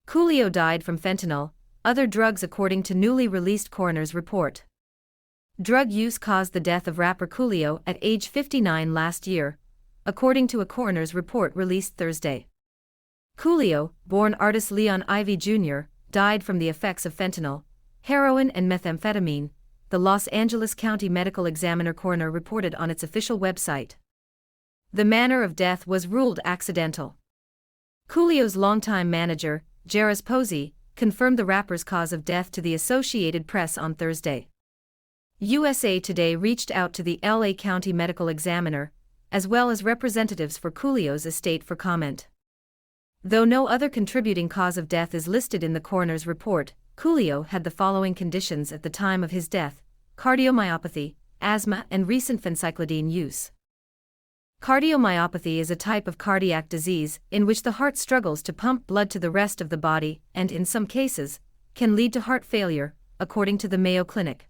Coolio died from fentanyl, other drugs according to newly released coroner's report. Drug use caused the death of rapper Coolio at age 59 last year, according to a coroner's report released Thursday. Coolio, born artist Leon Ivy Jr., died from the effects of fentanyl, heroin and methamphetamine, the Los Angeles County Medical Examiner coroner reported on its official website. The manner of death was ruled accidental. Coolio's longtime manager, Jairus Posey, confirmed the rapper's cause of death to the Associated Press on Thursday. USA Today reached out to the LA County Medical Examiner, as well as representatives for Coolio's estate for comment. Though no other contributing cause of death is listed in the coroner's report, Coolio had the following conditions at the time of his death: cardiomyopathy, asthma, and recent phencyclidine use. Cardiomyopathy is a type of cardiac disease in which the heart struggles to pump blood to the rest of the body and, in some cases, can lead to heart failure, according to the Mayo Clinic.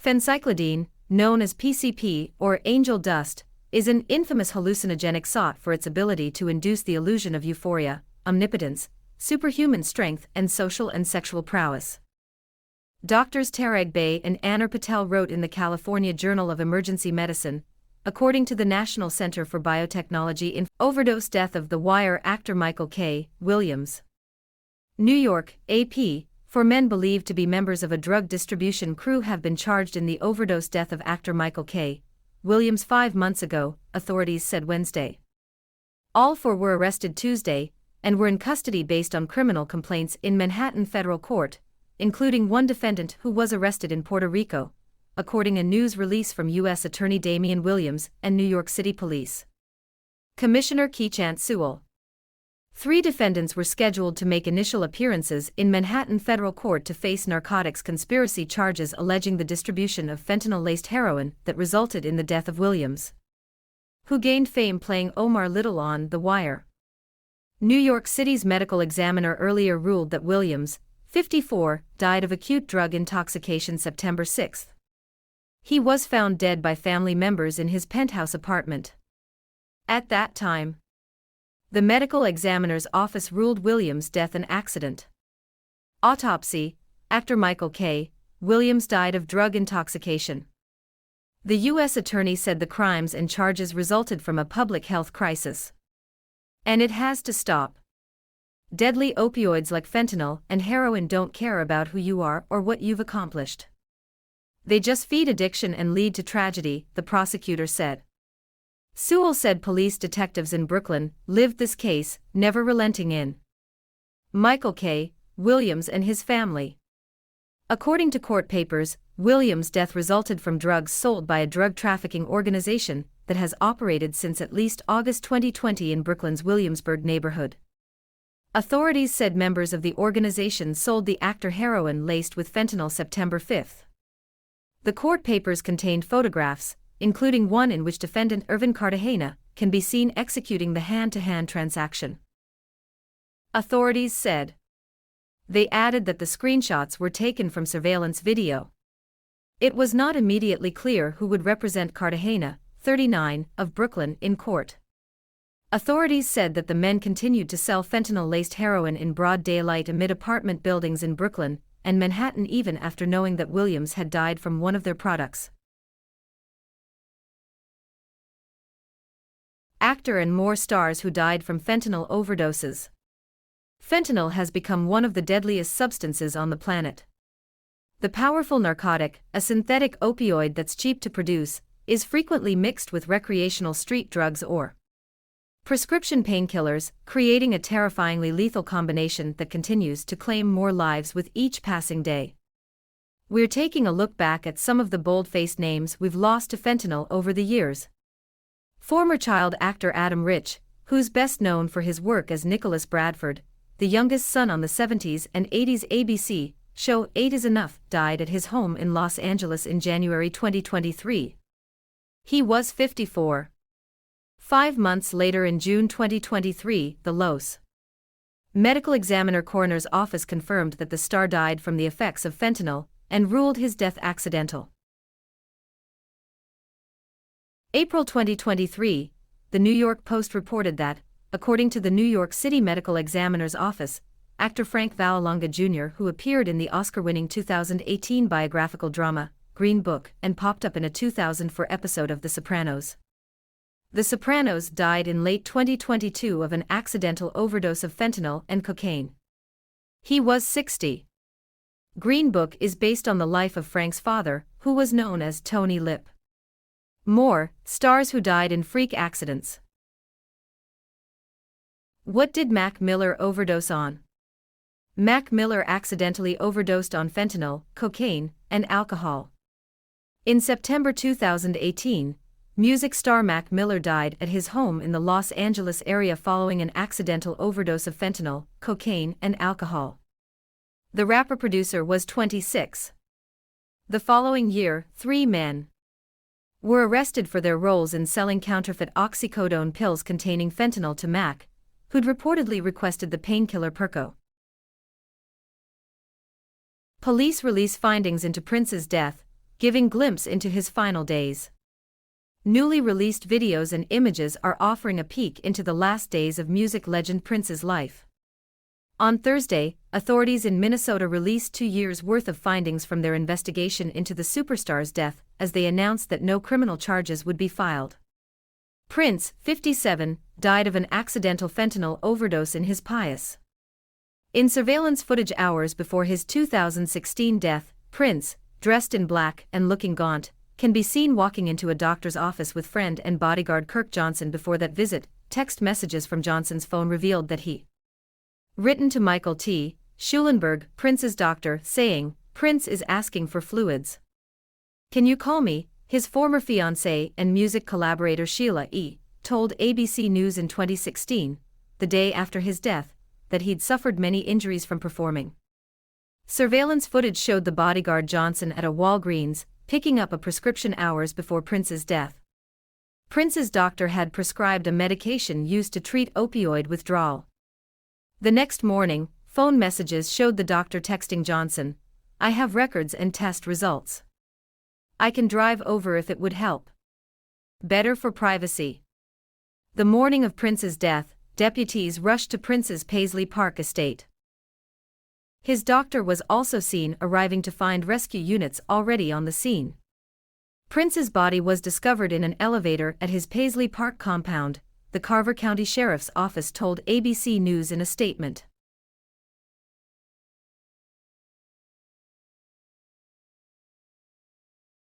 Phencyclidine, known as PCP or angel dust, is an infamous hallucinogenic sought for its ability to induce the illusion of euphoria, omnipotence, superhuman strength, and social and sexual prowess. Doctors Tarek Bey and Anar Patel wrote in the California Journal of Emergency Medicine, according to the National Center for Biotechnology, in overdose death of The Wire actor Michael K. Williams. New York, AP, 4 men believed to be members of a drug distribution crew have been charged in the overdose death of actor Michael K. Williams 5 months ago, authorities said Wednesday. All 4 were arrested Tuesday and were in custody based on criminal complaints in Manhattan federal court, including one defendant who was arrested in Puerto Rico, according to a news release from U.S. Attorney Damian Williams and New York City Police Commissioner Keechant Sewell. 3 defendants were scheduled to make initial appearances in Manhattan federal court to face narcotics conspiracy charges alleging the distribution of fentanyl-laced heroin that resulted in the death of Williams, who gained fame playing Omar Little on The Wire. New York City's medical examiner earlier ruled that Williams, 54, died of acute drug intoxication September 6. He was found dead by family members in his penthouse apartment. At that time, the medical examiner's office ruled Williams' death an accident. Autopsy: actor Michael K. Williams died of drug intoxication. The U.S. attorney said the crimes and charges resulted from a public health crisis. And it has to stop. Deadly opioids like fentanyl and heroin don't care about who you are or what you've accomplished. They just feed addiction and lead to tragedy, the prosecutor said. Sewell said police detectives in Brooklyn lived this case, never relenting in Michael K. Williams and his family. According to court papers, Williams' death resulted from drugs sold by a drug trafficking organization that has operated since at least August 2020 in Brooklyn's Williamsburg neighborhood. Authorities said members of the organization sold the actor heroin laced with fentanyl September 5. The court papers contained photographs, including one in which defendant Irvin Cartagena can be seen executing the hand-to-hand transaction. Authorities said. They added that the screenshots were taken from surveillance video. It was not immediately clear who would represent Cartagena, 39, of Brooklyn, in court. Authorities said that the men continued to sell fentanyl-laced heroin in broad daylight amid apartment buildings in Brooklyn and Manhattan even after knowing that Williams had died from one of their products. Actor and more stars who died from fentanyl overdoses. Fentanyl has become one of the deadliest substances on the planet. The powerful narcotic, a synthetic opioid that's cheap to produce, is frequently mixed with recreational street drugs or prescription painkillers, creating a terrifyingly lethal combination that continues to claim more lives with each passing day. We're taking a look back at some of the bold-faced names we've lost to fentanyl over the years. Former child actor Adam Rich, who's best known for his work as Nicholas Bradford, the youngest son on the 70s and 80s ABC show 8 is Enough, died at his home in Los Angeles in January 2023. He was 54. 5 months later in June 2023, the Los Medical Examiner coroner's office confirmed that the star died from the effects of fentanyl and ruled his death accidental. April 2023, the New York Post reported that, according to the New York City Medical Examiner's office, actor Frank Vallelonga Jr., who appeared in the Oscar-winning 2018 biographical drama, Green Book, and popped up in a 2004 episode of The Sopranos. The Sopranos died in late 2022 of an accidental overdose of fentanyl and cocaine. He was 60. Green Book is based on the life of Frank's father, who was known as Tony Lip. More, stars who died in freak accidents. What did Mac Miller overdose on? Mac Miller accidentally overdosed on fentanyl, cocaine, and alcohol. In September 2018, music star Mac Miller died at his home in the Los Angeles area following an accidental overdose of fentanyl, cocaine, and alcohol. The rapper-producer was 26. The following year, 3 men were arrested for their roles in selling counterfeit oxycodone pills containing fentanyl to Mac, who'd reportedly requested the painkiller Perco. Police release findings into Prince's death, giving glimpse into his final days. Newly released videos and images are offering a peek into the last days of music legend Prince's life. On Thursday, authorities in Minnesota released 2 years' worth of findings from their investigation into the superstar's death, as they announced that no criminal charges would be filed. Prince, 57, died of an accidental fentanyl overdose in his Pius. In surveillance footage hours before his 2016 death, Prince, dressed in black and looking gaunt, can be seen walking into a doctor's office with friend and bodyguard Kirk Johnson. Before that visit, text messages from Johnson's phone revealed that he written to Michael T. Schulenberg, Prince's doctor, saying, "Prince is asking for fluids. Can you call me?" His former fiancée and music collaborator Sheila E. told ABC News in 2016, the day after his death, that he'd suffered many injuries from performing. Surveillance footage showed the bodyguard Johnson at a Walgreens, picking up a prescription hours before Prince's death. Prince's doctor had prescribed a medication used to treat opioid withdrawal. The next morning, phone messages showed the doctor texting Johnson, "I have records and test results. I can drive over if it would help. Better for privacy." The morning of Prince's death, deputies rushed to Prince's Paisley Park estate. His doctor was also seen arriving to find rescue units already on the scene. Prince's body was discovered in an elevator at his Paisley Park compound, the Carver County Sheriff's Office told ABC News in a statement.